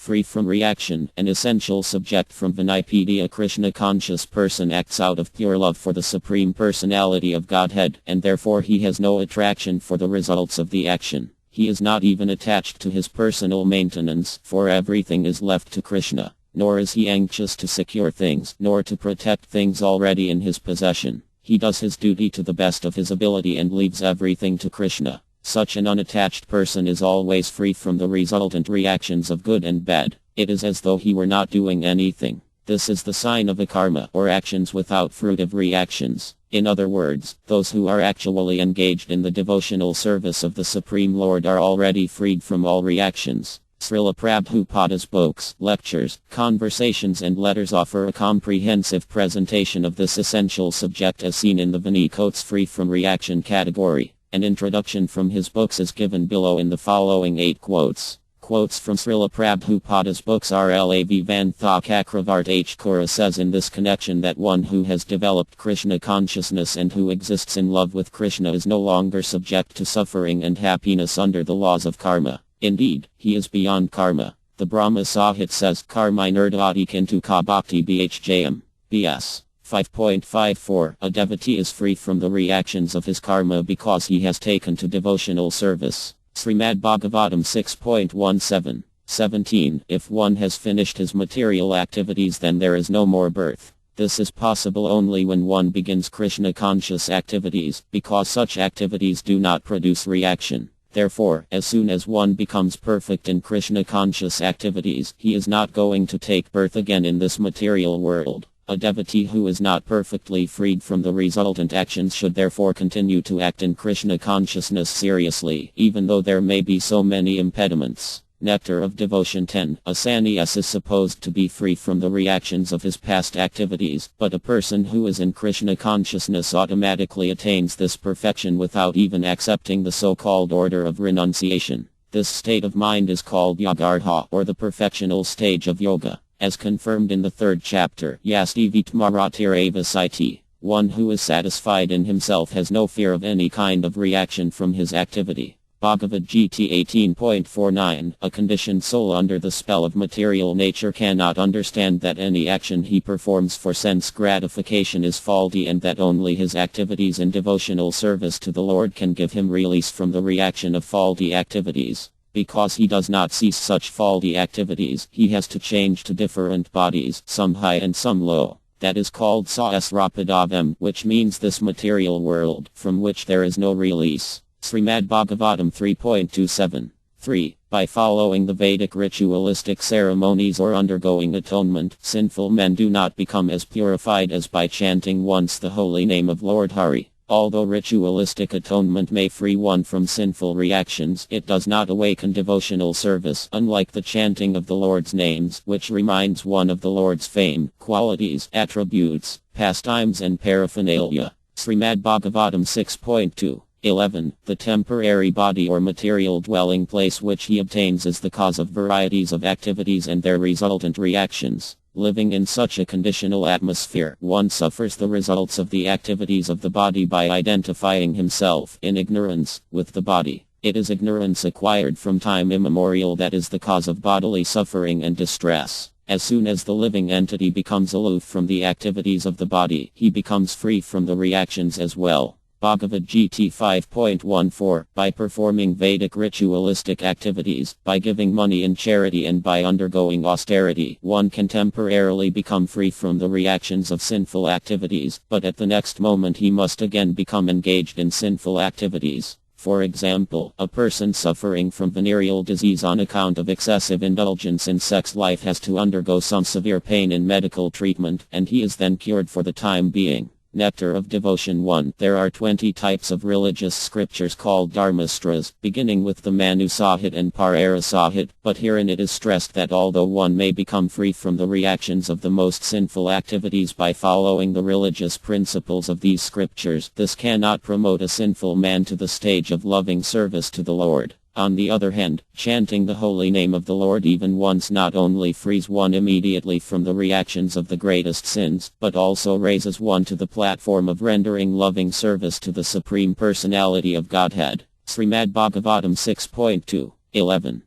Free from reaction, an essential subject from Vinaypedia. Krishna conscious person acts out of pure love for the Supreme Personality of Godhead, and therefore he has no attraction for the results of the action. He is not even attached to his personal maintenance, for everything is left to Krishna. Nor is he anxious to secure things, nor to protect things already in his possession. He does his duty to the best of his ability and leaves everything to Krishna. Such an unattached person is always free from the resultant reactions of good and bad. It is as though he were not doing anything. This is the sign of a karma, or actions without fruitive reactions. In other words, those who are actually engaged in the devotional service of the Supreme Lord are already freed from all reactions. Srila Prabhupada's books, lectures, conversations and letters offer a comprehensive presentation of this essential subject as seen in the Vinaycote's free from reaction category. An introduction from his books is given below in the following 8 quotes. Quotes from Srila Prabhupada's books. Rlav Vantha Kakravart H. Kura says in this connection that one who has developed Krishna consciousness and who exists in love with Krishna is no longer subject to suffering and happiness under the laws of karma. Indeed, he is beyond karma. The Brahma Sahit says, Karma Nirdhati Kintu Ka Bhakti Bhjam. B.S. 5.54 A devotee is free from the reactions of his karma because he has taken to devotional service. Srimad Bhagavatam 6.17. 17 If one has finished his material activities, then there is no more birth. This is possible only when one begins Krishna conscious activities, because such activities do not produce reaction. Therefore, as soon as one becomes perfect in Krishna conscious activities, he is not going to take birth again in this material world. A devotee who is not perfectly freed from the resultant actions should therefore continue to act in Krishna consciousness seriously, even though there may be so many impediments. Nectar of Devotion 10. A sannyas is supposed to be free from the reactions of his past activities, but a person who is in Krishna consciousness automatically attains this perfection without even accepting the so-called order of renunciation. This state of mind is called Yogardha, or the perfectional stage of yoga. As confirmed in the 3rd chapter, Yastivitmaratirava Siti. One who is satisfied in himself has no fear of any kind of reaction from his activity. Bhagavad Gita 18.49 A conditioned soul under the spell of material nature cannot understand that any action he performs for sense gratification is faulty and that only his activities in devotional service to the Lord can give him release from the reaction of faulty activities. Because he does not cease such faulty activities, he has to change to different bodies, some high and some low. That is called Sahasrapadavem, which means this material world, from which there is no release. Srimad Bhagavatam 3.27. 3. By following the Vedic ritualistic ceremonies or undergoing atonement, sinful men do not become as purified as by chanting once the holy name of Lord Hari. Although ritualistic atonement may free one from sinful reactions, it does not awaken devotional service, unlike the chanting of the Lord's names, which reminds one of the Lord's fame, qualities, attributes, pastimes and paraphernalia. Srimad Bhagavatam 6.2. 11. The temporary body or material dwelling place which he obtains is the cause of varieties of activities and their resultant reactions. Living in such a conditional atmosphere, one suffers the results of the activities of the body by identifying himself, in ignorance, with the body. It is ignorance acquired from time immemorial that is the cause of bodily suffering and distress. As soon as the living entity becomes aloof from the activities of the body, he becomes free from the reactions as well. Bhagavad Gita 5.14 By performing Vedic ritualistic activities, by giving money in charity and by undergoing austerity, one can temporarily become free from the reactions of sinful activities, but at the next moment he must again become engaged in sinful activities. For example, a person suffering from venereal disease on account of excessive indulgence in sex life has to undergo some severe pain in medical treatment, and he is then cured for the time being. Nectar of Devotion 1. There are 20 types of religious scriptures called Dharmastras, beginning with the Manu Sahit and Parara Sahit, but herein it is stressed that although one may become free from the reactions of the most sinful activities by following the religious principles of these scriptures, this cannot promote a sinful man to the stage of loving service to the Lord. On the other hand, chanting the holy name of the Lord even once not only frees one immediately from the reactions of the greatest sins, but also raises one to the platform of rendering loving service to the Supreme Personality of Godhead. Srimad Bhagavatam 6.2. 11.